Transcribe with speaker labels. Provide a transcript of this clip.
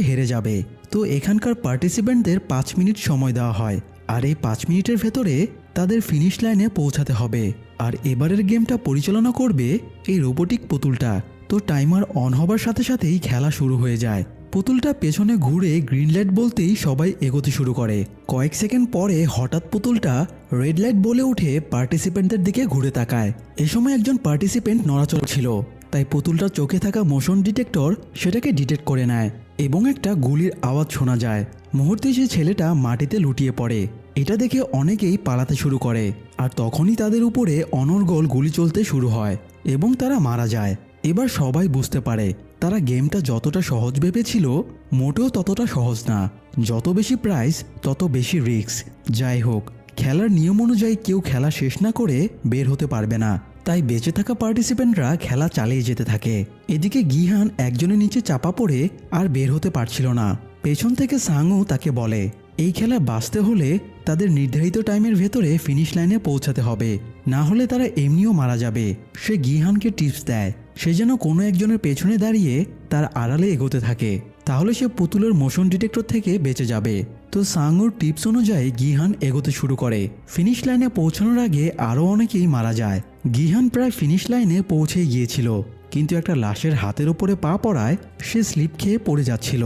Speaker 1: হেরে যাবে। তো এখানকার পার্টিসিপেন্টদের 5 মিনিট সময় দেওয়া হয়, আর এই 5 মিনিটের ভেতরে তাদের ফিনিশ লাইনে পৌঁছাতে হবে। আর এবারের গেমটা পরিচালনা করবে এই রোবোটিক পুতুলটা। তো টাইমার অন হবার সাথে সাথেই খেলা শুরু হয়ে যায়। পুতুলটা পেছনে ঘুরে গ্রিন লাইট বলতেই সবাই এগোতে শুরু করে। কয়েক সেকেন্ড পরে হঠাৎ পুতুলটা রেড লাইট বলে উঠে পার্টিসিপেন্টদের দিকে ঘুরে তাকায়। এ সময় একজন পার্টিসিপেন্ট নড়াচড়া ছিল, তাই পুতুলটার চোখে থাকা মোশন ডিটেক্টর সেটাকে ডিটেক্ট করে নেয় এবং একটা গুলির আওয়াজ শোনা যায়। মুহূর্তে সেই ছেলেটা মাটিতে লুটিয়ে পড়ে। এটা দেখে অনেকেই পালাতে শুরু করে, আর তখনই তাদের উপরে অনর্গল গুলি চলতে শুরু হয় এবং তারা মারা যায়। এবার সবাই বুঝতে পারে তারা গেমটা যতটা সহজ ভেবেছিল মোটেও ততটা সহজ না। যত বেশি প্রাইজ তত বেশি রিস্ক। যাই হোক, খেলার নিয়ম অনুযায়ী কেউ খেলা শেষ না করে বের হতে পারবে না, তাই বেঁচে থাকা পার্টিসিপেন্টরা খেলা চালিয়ে যেতে থাকে। এদিকে গিহান একজনের নিচে চাপা পড়ে আর বের হতে পারছিল না। পেছন থেকে সাংউ তাকে বলে এই খেলায় বাঁচতে হলে তাদের নির্ধারিত টাইমের ভেতরে ফিনিশ লাইনে পৌঁছাতে হবে, না হলে তারা এমনিও মারা যাবে। সে গিহানকে টিপস দেয় সে যেন কোনো একজনের পেছনে দাঁড়িয়ে তার আড়ালে এগোতে থাকে, তাহলে সে পুতুলের মোশন ডিটেক্টর থেকে বেঁচে যাবে। তো সাংউর টিপস অনুযায়ী গিহান এগোতে শুরু করে। ফিনিশ লাইনে পৌঁছানোর আগে আরও অনেকেই মারা যায়। গিহান প্রায় ফিনিশ লাইনে পৌঁছে গিয়েছিল, কিন্তু একটা লাশের হাতের ওপরে পা পড়ায় সে স্লিপ খেয়ে পড়ে যাচ্ছিল।